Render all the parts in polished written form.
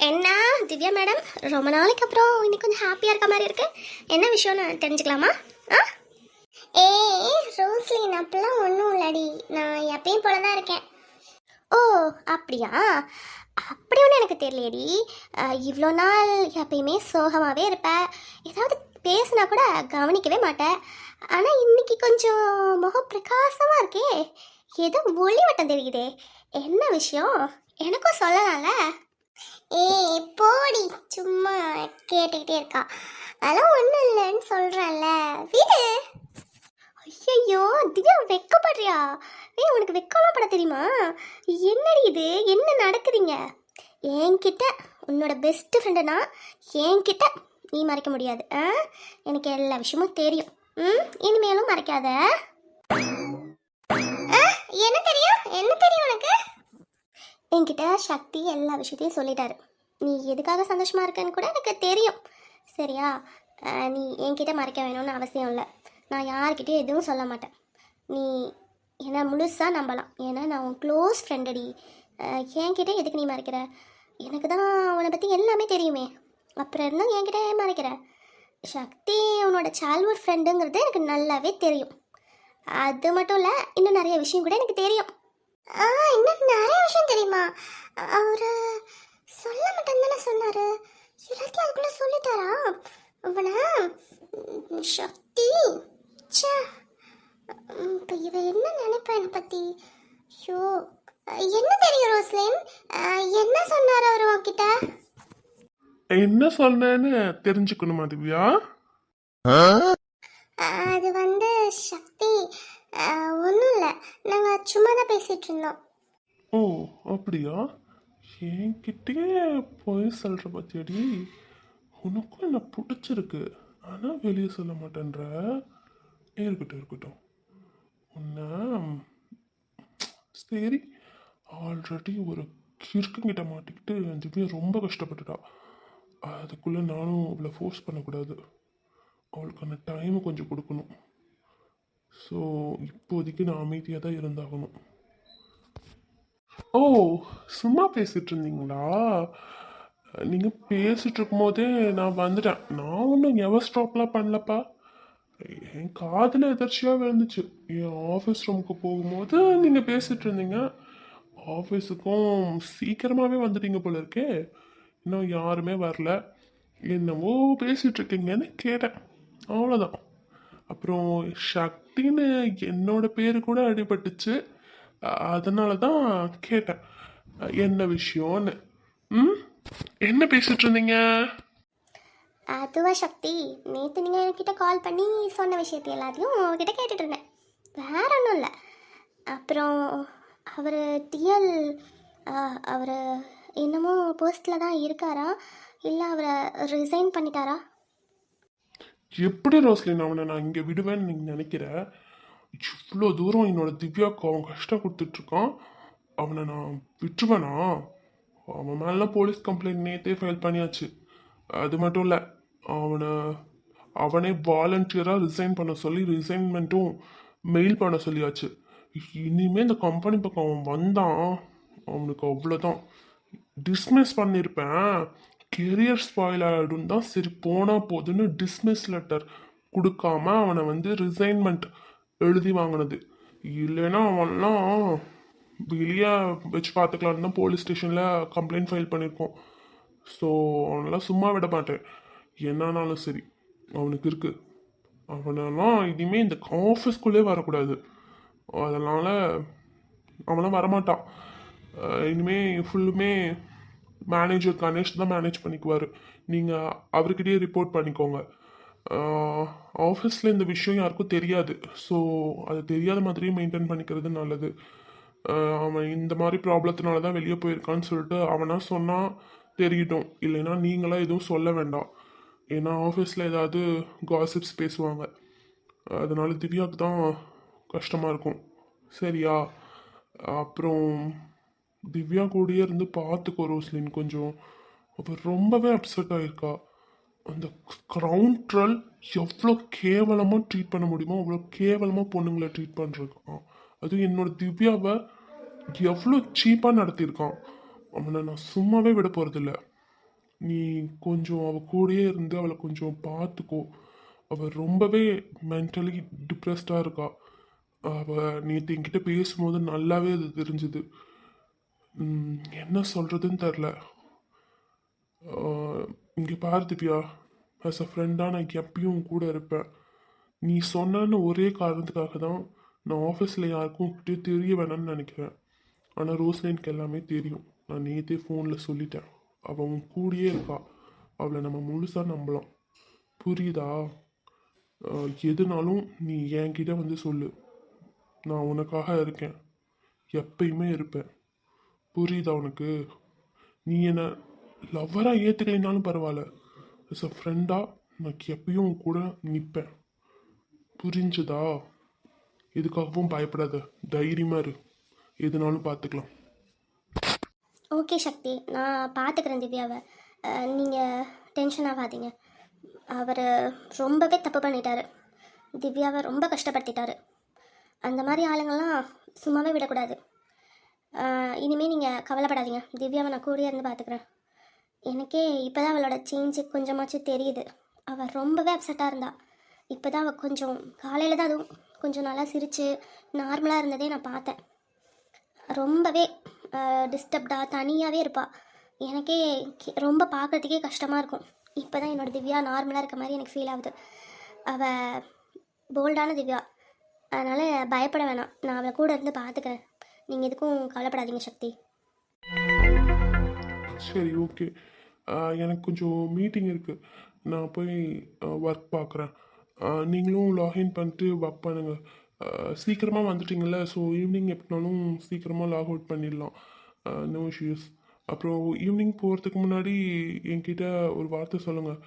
என்ன திவ்யா மேடம், ரொம்ப நாளைக்கு அப்புறம் இன்னைக்கு கொஞ்சம் ஹாப்பியாக இருக்க மாதிரி இருக்கு. என்ன விஷயம்னு தெரிஞ்சுக்கலாமா? ஆ ஏய் ரோஸ்லின், அப்பெல்லாம் ஒன்றும் இல்லடி, நான் எப்பயும் போல தான் இருக்கேன். ஓ அப்படியா? அப்படி ஒன்றும் எனக்கு தெரியலையடி. இவ்வளோ நாள் எப்பயுமே சோகமாகவே இருப்ப, ஏதாவது பேசுனா கூட கவனிக்கவே மாட்டேன். ஆனால் இன்னைக்கு கொஞ்சம் முகம் பிரகாசமாக இருக்கே, ஏதோ ஒளி வட்டம் தெரியுதே. என்ன விஷயம்? எனக்கும் சொல்லலாம்ல. ஏய் போடி, சும்மா கேட்டுக்கிட்டே இருக்கா. அதெல்லாம் ஒன்றும் இல்லைன்னு சொல்கிறேன்ல, வீடு. ஐயோ திவ்யா, வெக்கப்படுறியா? ஏய் உனக்கு வெக்கலாம் பட தெரியுமா? என்னடி இது, என்ன நடக்குதுங்க? என்கிட்ட உன்னோட பெஸ்ட் ஃப்ரெண்டுனா என்கிட்ட நீ மறைக்க முடியாது. எனக்கு எல்லா விஷயமும் தெரியும். இனிமேலும் மறைக்காத. என்ன தெரியும், என்ன தெரியும் உனக்கு? என்கிட்ட சக்தி எல்லா விஷயத்தையும் சொல்லிட்டாரு. நீ எதுக்காக சந்தோஷமா இருக்கன்னு கூட எனக்கு தெரியும். சரியா? நீ என்கிட்ட மறைக்க வேணும்னு அவசியம் இல்லை. நான் யார்கிட்டயும் எதுவும் சொல்ல மாட்டேன். நீ என்னை முழுசாக நம்பலாம், ஏன்னா நான் உன் க்ளோஸ் ஃப்ரெண்டடி. என்கிட்ட எதுக்கு நீ மறைக்கிற? எனக்கு தான் உன்னை பற்றி எல்லாமே தெரியுமே, அப்புறம் இருந்தால் என்கிட்ட ஏன் மறைக்கிற? சக்தி உன்னோட சைல்ட்ஹுட் ஃப்ரெண்டுங்கிறது எனக்கு நல்லாவே தெரியும். அது மட்டும் இல்லை, இன்னும் நிறைய விஷயம் கூட எனக்கு தெரியும். இன்னும் நிறைய விஷயம் தெரியுமா? அவரு சொல்ல மாட்டேன்னு தானே சொன்னாரு, எல்லாத்தையும் அதுக்குள்ள சொல்லிட்டாரா? அவனை சக்தி, ச்சே, இப்போ இவ என்ன நினைப்பா என்னை பத்தி? ஐயோ, என்ன தெரியும் ரோஸ்லின்? என்ன சொன்னார் அவர் உன்கிட்ட? என்ன சொன்னேன்னு தெரிஞ்சுக்கணுமா திவ்யா? அது வந்து சக்தி, ஒன்றும் இல்லை, நாங்கள் சும்மா தான் பேசிகிட்டு இருந்தோம். ஓ அப்படியா? என்கிட்டயே போய் சொல்ற பத்தியடி. உனக்கும் என்ன பிடிச்சிருக்கு, ஆனா வெளியே சொல்ல மாட்டேன்ற. இருக்கட்டும் இருக்கட்டும். உன்ன சரி, ஆல்ரெடி ஒரு கிறுக்குங்கிட்ட மாட்டிக்கிட்டு திவ்யா ரொம்ப கஷ்டப்பட்டுட்டா. அதுக்குள்ள நானும் அவளை ஃபோர்ஸ் பண்ணக்கூடாது. அவளுக்கான டைம் கொஞ்சம் கொடுக்கணும். ஸோ இப்போதைக்கு நான் அமைதியாக தான் இருந்தாகணும். ஓ, சும்மா பேசிட்டு இருந்தீங்களா? நீங்க பேசிட்டு இருக்கும் போதே நான் வந்துட்டேன். நான் ஒன்றும் எவர் ஸ்டாப்லாம் பண்ணலப்பா. என் காதில் எதர்ச்சியா விழுந்துச்சு. என் ஆஃபீஸ் ரூமுக்கு போகும்போது நீங்க பேசிட்டு இருந்தீங்க. ஆஃபீஸுக்கும் சீக்கிரமாவே வந்துட்டீங்க போல இருக்கே. இன்னும் யாருமே வரல, என்னவோ பேசிட்டு இருக்கீங்கன்னு கேட்டேன், அவ்வளோதான். அப்புறம் சக்தின்னு என்னோட பேரு கூட அடிபட்டுச்சு. அதனால தான் கேட்டேன் என்ன விஷயம்னு. ம், என்ன பேசிட்டு இருந்தீங்க? அதுவா சக்தி, நேற்று நீங்கள் என்கிட்ட கால் பண்ணி சொன்ன விஷயத்தை எல்லாத்தையும் உங்ககிட்ட கேட்டுட்டு இருந்தேன், வேற ஒன்றும் இல்லை. அப்புறம் அவர் டிஎல், அவர் இன்னமும் போஸ்டில் தான் இருக்காரா, இல்லை அவரை ரிசைன் பண்ணிட்டாரா? எப்படி ரோஸ்லின் அவனை நான் இங்கே விடுவேன்னு நீங்கள் நினைக்கிற? இவ்வளோ தூரம் என்னோட திவ்யாவுக்கு அவன் கஷ்டம் கொடுத்துட்ருக்கான், அவனை நான் விட்டுருவேனா? அவன் மேலாம் போலீஸ் கம்ப்ளைண்ட் நேற்றே ஃபைல் பண்ணியாச்சு. அது மட்டும் இல்லை, அவனை அவனே வாலண்டியராக ரிசைன் பண்ண சொல்லி ரிசைன்மெண்ட்டும் மெயில் பண்ண சொல்லியாச்சு. இனிமேல் இந்த கம்பெனி பக்கம் அவன் வந்தான், அவனுக்கு அவ்வளோதான், டிஸ்மிஸ் பண்ணியிருப்பேன். கெரியர் ஸ்பாயில் ஆகிடும் தான் சரி போனால் போதுன்னு டிஸ்மிஸ் லெட்டர் கொடுக்காம அவனை வந்து ரிசைன்மெண்ட் எழுதி வாங்கினது. இல்லைன்னா அவன்லாம் வெளியே வச்சு பார்த்துக்கலான்னு தான் போலீஸ் ஸ்டேஷனில் கம்ப்ளைண்ட் ஃபைல் பண்ணியிருக்கோம். ஸோ அவனெல்லாம் சும்மா விட மாட்டேன், என்னானாலும் சரி. அவனுக்கு இருக்கு, அவனெல்லாம் இனிமேல் இந்த ஆஃபீஸ்க்குள்ளே வரக்கூடாது. அதனால் அவன்லாம் வரமாட்டான். இனிமே ஃபுல்லுமே மேனேஜர் கணேஷ் தான் மேனேஜ் பண்ணிக்குவார். நீங்கள் அவர்கிட்டயே ரிப்போர்ட் பண்ணிக்கோங்க. ஆஃபீஸில் இந்த விஷயம் யாருக்கும் தெரியாது. ஸோ அது தெரியாத மாதிரியே மெயின்டைன் பண்ணிக்கிறது நல்லது. அவன் இந்த மாதிரி ப்ராப்ளத்தினால தான் வெளியே போயிருக்கான்னு சொல்லிட்டு அவனா சொன்னால் தெரியட்டும், இல்லைன்னா நீங்களாம் எதுவும் சொல்ல வேண்டாம். ஏன்னா ஆஃபீஸில் ஏதாவது காசிப்ஸ் பேசுவாங்க, அதனால திவ்யாவுக்கு தான் கஷ்டமாக இருக்கும். சரியா? அப்புறம் திவ்யா கூடயே இருந்து பார்த்துக்கோ ரோஸ்லின் கொஞ்சம். அவள் ரொம்பவே அப்செட் ஆயிருக்கா. அந்த கவுண்ட்ரல் எவ்வளோ கேவலமாக ட்ரீட் பண்ண முடியுமோ அவ்வளோ கேவலமாக பொண்ணுங்களை ட்ரீட் பண்ணிருக்கான். அதுவும் என்னோட திவ்யாவை எவ்வளோ சீப்பாக நடத்தியிருக்கான். அவனை நான் சும்மாவே விட போகிறதில்ல. நீ கொஞ்சம் அவ கூடயே இருந்து அவளை கொஞ்சம் பார்த்துக்கோ. அவள் ரொம்பவே மென்டலி டிப்ரெஸ்டாக இருக்கா. அவள் நேற்று என்கிட்ட பேசும்போது நல்லாவே அது தெரிஞ்சுது. என்ன சொல்கிறதுன்னு தெரில. இங்கே பாரு திவ்யா, ஆஸ் அ ஃப்ரெண்டாக நான் எப்பயும் உன் கூட இருப்பேன். நீ சொன்னன்னு ஒரே காரணத்துக்காக தான் நான் ஆஃபீஸில் யாருக்கும் தெரிய வேணாம்னு நினைக்கிறேன். ஆனால் ரோஸ்லைனுக்கு எல்லாமே தெரியும். நான் நேற்றே ஃபோனில் சொல்லிட்டேன். அவள் உன் கூடயே இருக்கா. அவளை நம்ம முழுசாக நம்பலாம். புரியுதா? எதுனாலும் நீ என்கிட்ட வந்து சொல்லு. நான் உனக்காக இருக்கேன். எப்பயுமே இருப்பேன். புரியுதா உனக்கு? நீ என்னை லவ்வராக ஏற்றுக்கலைனாலும் பரவாயில்ல. as a ஃப்ரெண்டாக நான் எப்பயும் உன் கூட நிற்பேன். புரிஞ்சுதா? எதுக்காகவும் பயப்படாத. தைரியமாக இரு. எதுனாலும் பார்த்துக்கலாம். ஓகே சக்தி, நான் பார்த்துக்கிறேன் திவ்யாவை. நீங்கள் டென்ஷன் ஆகாதீங்க. அவர் ரொம்பவே தப்பு பண்ணிட்டாரு. திவ்யாவை ரொம்ப கஷ்டப்படுத்திட்டாரு. அந்த மாதிரி ஆளுங்கள்லாம் சும்மாவே விடக்கூடாது. இனிமேல் நீங்கள் கவலைப்படாதீங்க. திவ்யாவை நான் கூடயே இருந்து பார்த்துக்கிறேன். எனக்கே இப்போ தான் அவளோட சேஞ்சு கொஞ்சமாச்சும் தெரியுது. அவள் ரொம்பவே அப்செட்டாக இருந்தா. இப்போ தான் அவள் கொஞ்சம் காலையில் தான் அதுவும் கொஞ்சம் நல்லா சிரித்து நார்மலாக இருந்ததே நான் பார்த்தேன். ரொம்பவே டிஸ்டர்ப்டாக தனியாகவே இருப்பாள். எனக்கே ரொம்ப பார்க்குறதுக்கே கஷ்டமாக இருக்கும். இப்போ தான் என்னோடய திவ்யா நார்மலாக இருக்க மாதிரி எனக்கு ஃபீல் ஆகுது. அவள் போல்டான திவ்யா. அதனால் பயப்பட வேணாம். நான் அவளை கூட இருந்து பார்த்துக்கிறேன். நீங்கள் எதுக்கும் கவலைப்படாதீங்க சக்தி. சரி, ஓகே. எனக்கு கொஞ்சம் மீட்டிங் இருக்குது. நான் போய் ஒர்க் பார்க்குறேன். நீங்களும் லாகின் பண்ணிட்டு ஒர்க் பண்ணுங்கள். சீக்கிரமாக வந்துட்டீங்கள்ல, ஸோ ஈவினிங் எப்படினாலும் சீக்கிரமாக லாக் அவுட் பண்ணிடலாம். No issues. அப்புறம் ஈவினிங் போகிறதுக்கு முன்னாடி என்கிட்ட ஒரு வார்த்தை சொல்லுங்கள்.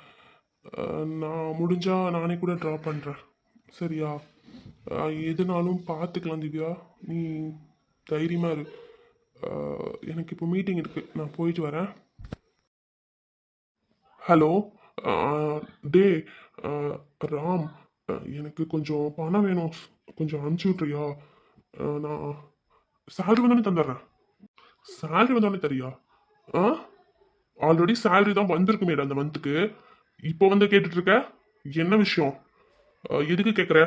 நான் முடிஞ்சால் நானே கூட ட்ராப் பண்ணுறேன். சரியா? எதுனாலும் பார்த்துக்கலாம் திவ்யா. நீ தைரியமாக இரு. எனக்கு இப்போ மீட்டிங் இருக்குது. நான் போயிட்டு வரேன். ஹலோ டே ராம், எனக்கு கொஞ்சம் பணம் வேணும். கொஞ்சம் அனுப்பிச்சி விட்றியா? நான் சேலரி வந்தோடனே தந்துடுறேன். சேலரி வந்தோடனே தரியா? ஆ, ஆல்ரெடி சேலரி தான் வந்திருக்கு மேடம் அந்த மந்த்துக்கு. இப்போ வந்து கேட்டுட்டு இருக்க? என்ன விஷயம்? எதுக்கு கேட்குற?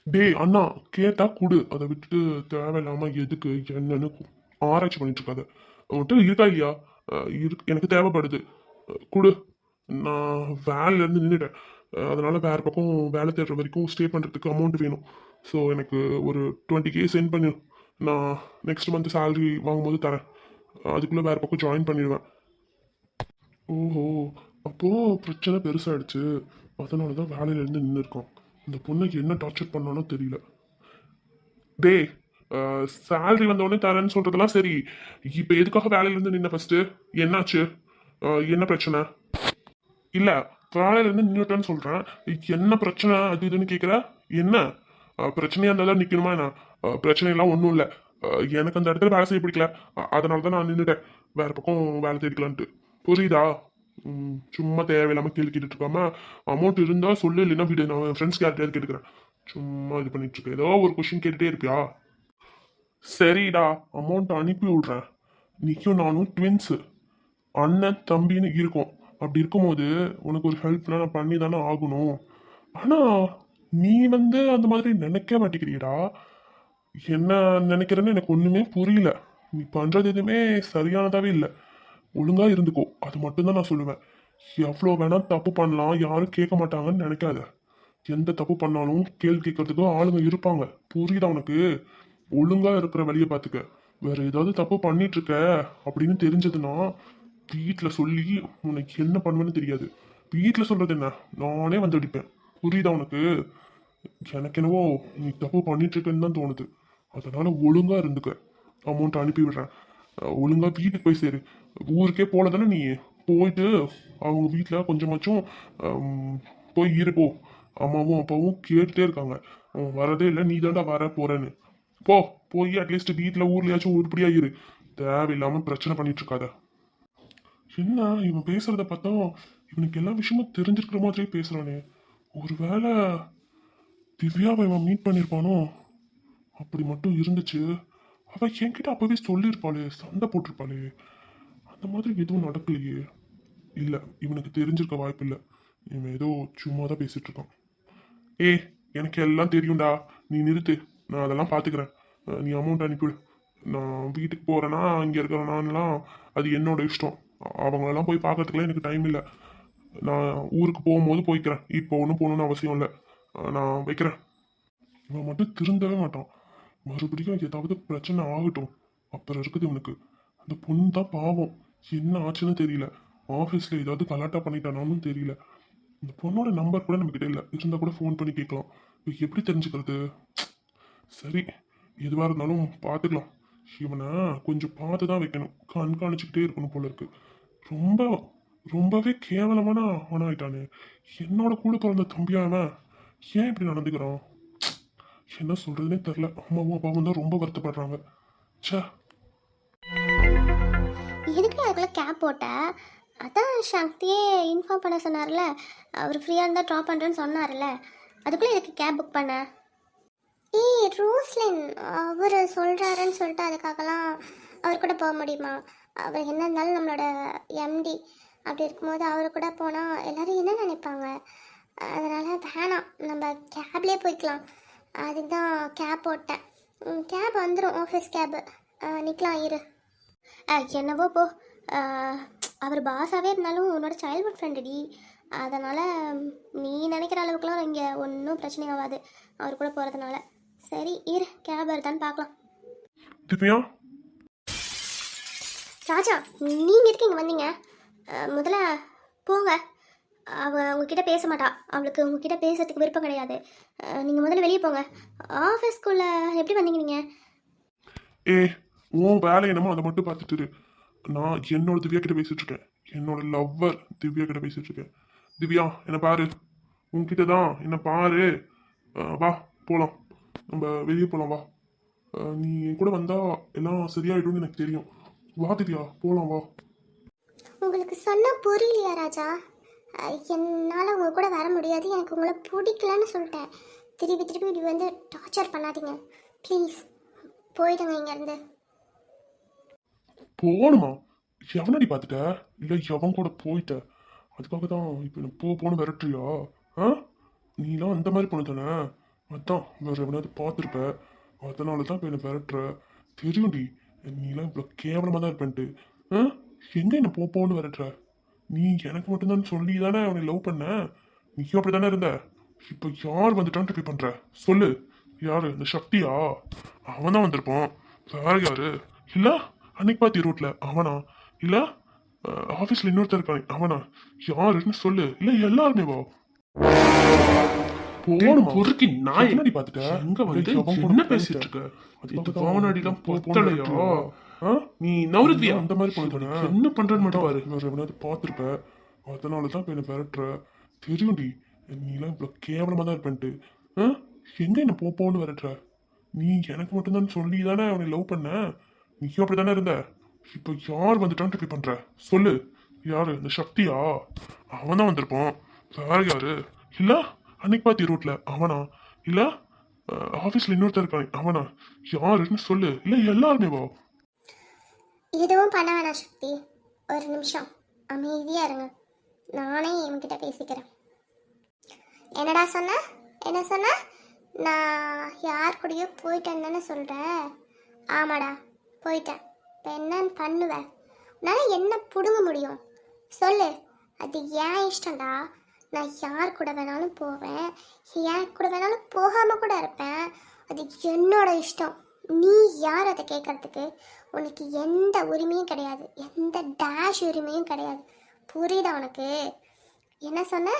டேய் அண்ணா, கேட்டா குடு. அதை விட்டுட்டு தேவையில்லாம எதுக்கு என்னன்னு ஆராய்ச்சி பண்ணிட்டு இருக்காத. உன்கிட்ட இருக்கா இல்லையா? எனக்கு தேவைப்படுது. குடு. நான் வேலையிலேருந்து நின்றுட்டேன். அதனால வேற பக்கம் வேலை தேடுற வரைக்கும் ஸ்டே பண்ணுறதுக்கு அமௌண்ட் வேணும். ஸோ எனக்கு ஒரு 20K சென்ட் பண்ணு. நான் நெக்ஸ்ட் மந்த் சேலரி வாங்கும்போது தரேன். அதுக்குள்ளே வேற பக்கம் ஜாயின் பண்ணிடுவேன். ஓஹோ, அப்போது பிரச்சனை பெருசாகிடுச்சு. அதனால தான் வேலையிலேருந்து நின்று இருக்கோம். இந்த பொண்ணுக்கு என்ன டார்ச்சர் பண்ணானோ தெரியல. டே, சேலரி வந்தோடனே தரேன்னு சொல்றதெல்லாம் சரி. இப்போ எதுக்காக வேலையிலேருந்து நின்ன ஃபர்ஸ்ட்? என்னாச்சு? என்ன பிரச்சனை? இல்ல, வேலையிலேருந்து நின்றுட்டேன்னு சொல்றேன். என்ன பிரச்சனை அது இதுன்னு கேட்குற? என்ன பிரச்சனையா இருந்தாலும் நிற்கணுமா என்ன? பிரச்சனையெல்லாம் ஒன்றும் இல்லை. எனக்கு அந்த இடத்துல வேலை செய்ய பிடிக்கல. அதனால தான் நான் நின்றுட்டேன். வேற பக்கம் வேலை தேடிக்கலான்ட்டு. புரியுதா? சும்மா தேவையில்லாம கேள்வி கேட்டுட்டு இருக்காம அமௌண்ட் இருந்தா சொல்லு, இல்லைன்னா விடு. நான் ஃப்ரெண்ட்ஸ் யார்கிட்டயாவது கேட்டுக்கிறேன். சும்மா இது பண்ணிட்டு இருக்க. ஏதோ ஒரு கொஸ்டின் கேட்டுட்டே இருப்பியா? சரிடா, அமௌண்ட் அனுப்பி விடுறேன். நீக்கும் நானும் ட்வின்ஸு, அண்ணன் தம்பின்னு இருக்கோம். அப்படி இருக்கும்போது உனக்கு ஒரு ஹெல்ப்லாம் நான் பண்ணி தானே ஆகணும். ஆனால் நீ வந்து அந்த மாதிரி நினைக்க மாட்டேங்கிறீடா. என்ன நினைக்கிறேன்னு எனக்கு ஒன்றுமே புரியல. நீ பண்ணுறது எதுவுமே சரியானதாகவே இல்லை. ஒழுங்காக இருந்துக்கோ, அது மட்டும்தான் நான் சொல்லுவேன். எவ்வளோ வேணா தப்பு பண்ணலாம், யாரும் கேட்க மாட்டாங்கன்னு நினைக்காத. எந்த தப்பு பண்ணாலும் கேள்வி கேட்கறதுக்கு ஆளுங்க இருப்பாங்க. புரியுதா உனக்கு? ஒழுங்கா இருக்கிற வழியை பார்த்துக்க. வேற ஏதாவது தப்பு பண்ணிட்டு இருக்க அப்படின்னு தெரிஞ்சதுன்னா வீட்டில் சொல்லி உனக்கு என்ன பண்ணுவேன்னு தெரியாது. வீட்டில் சொல்றது என்ன, நானே வந்து அடிப்பேன். புரியுதா உனக்கு? எனக்கு என்னவோ நீ தப்பு பண்ணிட்டு இருக்கேன்னு தான் தோணுது. அதனால ஒழுங்கா இருந்துக்க. அமௌண்ட் அனுப்பி விடுறேன். ஒழுங்கா வீட்டுக்கு போய் சேரு. ஊருக்கே போல தானே நீ. போயிட்டு அவங்க வீட்டில் கொஞ்சமாச்சும் போய் இருப்போ. அம்மாவும் அப்பாவும் கேட்டுட்டே இருக்காங்க. வரதே இல்லை, நீ தாண்டா வர போறேன்னு. போ, போய் அட்லீஸ்ட் வீட்டில் ஊர்லயாச்சும் உருப்படியா இரு. தேவையில்லாம பிரச்சனை பண்ணிட்டு இருக்காத. என்ன இவன் பேசுறத பார்த்தா இவனுக்கு எல்லா விஷயமும் தெரிஞ்சிருக்கிற மாதிரியே பேசுறானே. ஒருவேளை திவ்யாவை இவன் மீட் பண்ணியிருப்பானோ? அப்படி மட்டும் இருந்துச்சு, அவ என்கிட்ட அப்பவே சொல்லியிருப்பாளே, சண்டை போட்டிருப்பாளே. அந்த மாதிரி எதுவும் நடக்கலையே. இல்லை, இவனுக்கு தெரிஞ்சிருக்க வாய்ப்பு இல்லை. இவன் ஏதோ சும்மா தான் பேசிட்டு இருக்கான். எனக்கு எல்லாம் தெரியும்டா, நீ நிறுத்து. நான் அதெல்லாம் பார்த்துக்கிறேன். நீ அமௌண்ட் அனுப்பிவிடு. நான் வீட்டுக்கு போகிறேன்னா இங்கே இருக்கிறனான்லாம் அது என்னோட இஷ்டம். அவங்களெல்லாம் போய் பார்க்கறதுக்குலாம் எனக்கு டைம் இல்லை. நான் ஊருக்கு போகும்போது போய்க்கிறேன். இப்போ ஒன்றும் போகணுன்னு அவசியம் இல்லை. நான் வைக்கிறேன். இவன் மட்டும் திருந்தவே மாட்டான். மறுபடியும் ஏதாவது பிரச்சனை ஆகட்டும், அப்புறம் இருக்குது இவனுக்கு. அந்த பொண்ணு தான் பாவம், என்ன ஆச்சுன்னு தெரியல. ஆஃபீஸில் ஏதாவது கலாட்டா பண்ணிட்டானாலும் தெரியல. இந்த பொண்ணோட நம்பர் கூட நம்மக்கிட்ட இல்லை. இருந்தால் கூட ஃபோன் பண்ணி கேட்கலாம். இப்போ எப்படி தெரிஞ்சுக்கிறது? சரி, எதுவாக இருந்தாலும் பார்த்துக்கலாம். இவனை கொஞ்சம் பார்த்து தான் வைக்கணும். கண்காணிச்சுக்கிட்டே இருக்கணும் போல இருக்கு. ரொம்ப ரொம்பவே கேவலமான ஆனாயிட்டானே. என்னோட கூட பிறந்த தம்பியா அவன் ஏன் இப்படி நடந்துக்கிறான்? என்ன சொல்றதுனே தெரில. அம்மாவும் அப்பாவும் தான் ரொம்ப வருத்தப்படுறாங்க. ச்சே. எதுக்கு அதுக்குள்ளே கேப் போட்ட? அதான் சக்தியே இன்ஃபார்ம் பண்ண சொன்னார்ல, அவர் ஃப்ரீயாக இருந்தால் ட்ராப் பண்ணுறேன்னு சொன்னார்ல, அதுக்குள்ளே எதுக்கு கேப் புக் பண்ண? ரோஸ்லின் அவர் சொல்கிறாருன்னு சொல்லிட்டு அதுக்காகலாம் அவர் கூட போக முடியுமா? அவர் என்ன இருந்தாலும் நம்மளோட எம்டி. அப்படி இருக்கும்போது அவர் கூட போனால் எல்லோரும் என்ன நினைப்பாங்க? அதனால் வேணாம், நம்ம கேப்லேயே போய்க்கலாம். அதுக்கு தான் கேப் போட்டேன். கேப் வந்துடும், ஆஃபீஸ் கேபு. நிற்கலாம், இரு. என்னவோ போ. அவர் பாஸாகவே இருந்தாலும் உன்னோட சைல்ட்ஹுட் ஃப்ரெண்டுடி. அதனால் நீ நினைக்கிற அளவுக்குலாம் இங்கே ஒன்றும் பிரச்சனை ஆகாது அவர் கூட போகிறதுனால. சரி இரு, கேப் வருதான்னு பார்க்கலாம். திவ்யா, ராஜா, நீங்கள் எதுக்கு இங்கே வந்தீங்க? முதல்ல போங்க. அவள் உங்ககிட்ட பேச மாட்டா. அவளுக்கு உங்ககிட்ட பேசுறதுக்கு விருப்பம் கிடையாது. நீங்கள் முதல்ல வெளியே போங்க. ஆஃபீஸ்க்குள்ளே எப்படி வந்தீங்க நீங்கள்? உன் வேலை என்னமோ அதை மட்டும் பார்த்துட்டு இரு. நான் என்னோட திவ்யா கிட்ட பேசிட்டு இருக்கேன். என்னோட லவ்வர் திவ்யா கிட்ட பேசிட்டு இருக்கேன். திவ்யா, என்ன பாரு. உன்கிட்ட தான் என்ன பாரு. வா போகலாம், நம்ம வெளியே போகலாம். வா. நீ என் கூட வந்தா எல்லாம் சரியாயிடும்னு எனக்கு தெரியும். வா திவ்யா, போகலாம் வா. உங்களுக்கு சொன்னால் புரியலையா ராஜா? என்னால் உங்க கூட வர முடியாது, எனக்கு உங்களை பிடிக்கலன்னு சொல்லிட்டேன். திருப்பி திருப்பி இப்படி வந்து டார்ச்சர் பண்ணாதீங்க ப்ளீஸ். போயிடுங்க இங்கேருந்து. போகணுமா? எவனடி பார்த்துட்ட? இல்லை எவன் கூட போயிட்ட? அதுக்காக தான் இப்போ என்ன போன்னு விரட்டுறியா? நீலாம் அந்த மாதிரி பொண்ணு தானே? அதான் வேற எவனாவது பார்த்துருப்ப. அதனால தான் இப்போ என்ன விரட்டுற. தெரியும்டி, நீலாம் இவ்வளோ கேவலமாக தான் இருப்பேன்ட்டு. எங்கே என்ன போன்னு விரட்டுற? நீ எனக்கு மட்டும்தான் சொல்லி தானே அவனை லவ் பண்ண. நீயும் அப்படி தானே இருந்த. இப்போ யார் வந்துட்டான்னு ட்ரிப்பி பண்ற? சொல்லு. யாரு? இந்த சக்தியா? அவன் தான் வந்திருப்பான். வேற யாரு? இல்ல அன்னைக்கு பாத்தி ரோட்ல அவனா? இல்ல ஆபீஸ்ல இன்னொருத்தர் இருக்கானே அவனா? யாருன்னு சொல்லு. இல்ல எல்லாருமே வா. போகணுமா? பொறுக்கி நான் என்னடி பார்த்துட்ட? எங்க வந்து என்ன பேசிட்டு இருக்க? இது பாவனாடிலாம் பொத்தலையா? நீ நவருத்தியா? அந்த மாதிரி பொண்ணு என்ன பண்றேன்னு மட்டும் பாரு. வேற எவனாவது பார்த்துருப்ப. அதனால தான் இப்போ என்ன விரட்டுற. தெரியும்டி, நீலாம் இவ்வளோ கேவலமாக தான் இருப்பேன்ட்டு. எங்க என்ன போன்னு விரட்டுற? நீ எனக்கு மட்டும்தான் சொல்லி தானே அவனை லவ் பண்ண. நீயும் அப்படி தானே இருந்த. இப்போ யார் வந்துட்டான்ட்டு இப்படி பண்ற? சொல்லு. யாரு? இந்த சக்தியா? அவன் தான் வந்திருப்பான். வேற யாரு? இல்ல அன்னைக்கு பாத்தி ரோட்ல அவனா? இல்ல ஆபீஸ்ல இன்னொருத்தர் இருக்கானே அவனா? யாருன்னு சொல்லு. இல்ல எல்லாருமே வா. எதுவும் பண்ண வேணாம் சக்தி, ஒரு நிமிஷம் அமைதியாக இருங்க. நானே இவன்கிட்ட பேசிக்கிறேன். என்னடா சொன்ன? என்ன சொன்ன? நான் யார் கூடயோ போயிட்டேன்னு சொல்கிறேன். ஆமாடா போயிட்டேன். இப்போ என்னன்னு பண்ணுவேன்? உன்னால் என்ன பிடுங்க முடியும் சொல்லு. அது ஏன் இஷ்டம்டா. நான் யார் கூட வேணாலும் போவேன், யார் கூட வேணாலும் போகாமல் கூட இருப்பேன். அது என்னோட இஷ்டம். நீ யார் அதை கேட்கறதுக்கு? உனக்கு எந்த உரிமையும் கிடையாது, எந்த டேஷ் உரிமையும் கிடையாது. புரியுதா உனக்கு? என்ன சொன்ன?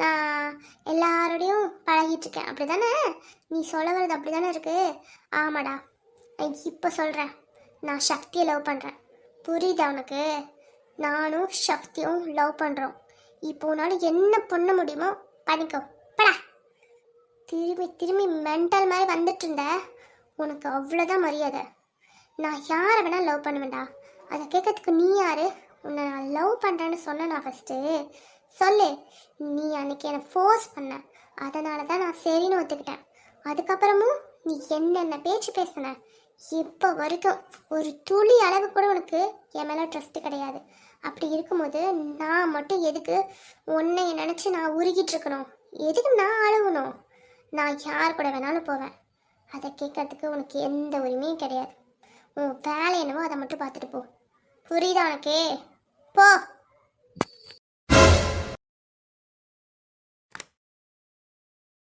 நான் எல்லாரோடையும் பழகிட்டு இருக்கேன் அப்படி தானே? நீ சொல்ல வர்றது அப்படி தானே இருக்கு? ஆமாடா, நான் இப்போ சொல்கிறேன். நான் சக்தியை லவ் பண்ணுறேன். புரியுதா உனக்கு? நானும் சக்தியும் லவ் பண்ணுறோம். இப்போ உன்னால் என்ன பண்ண முடியுமோ பண்ணிக்கோ. படா. திரும்பி திரும்பி மென்டல் மாதிரி வந்துட்டு இருந்த உனக்கு அவ்வளோதான் மரியாதை. நான் யாரை வேணால் லவ் பண்ணுவேன்டா. அதை கேட்கறதுக்கு நீ யாரு? உன்னை நான் லவ் பண்ணுறேன்னு சொன்னேன் நான் ஃபஸ்ட்டு. சொல்லு. நீ அன்னைக்கு என்னை ஃபோர்ஸ் பண்ண, அதனால தான் நான் சரின்னு ஒத்துக்கிட்டேன். அதுக்கப்புறமும் நீ என்னென்ன பேச்சு பேசின. இப்போ வரைக்கும் ஒரு துளி அளவு கூட உனக்கு என் மேலே ட்ரஸ்ட்டு கிடையாது. அப்படி இருக்கும்போது நான் மட்டும் எதுக்கு உன்னை நினச்சி நான் உருகிட்டு இருக்கணும்? எதுக்கு நான் அழுகணும்? நான் யார் கூட வேணாலும் போவேன். அதை கேட்கறதுக்கு உனக்கு எந்த உரிமையும் கிடையாது. உன் வேலை என்னவோ அதை மட்டும் பார்த்துட்டு போ. புரியுதா உனக்கு? போ.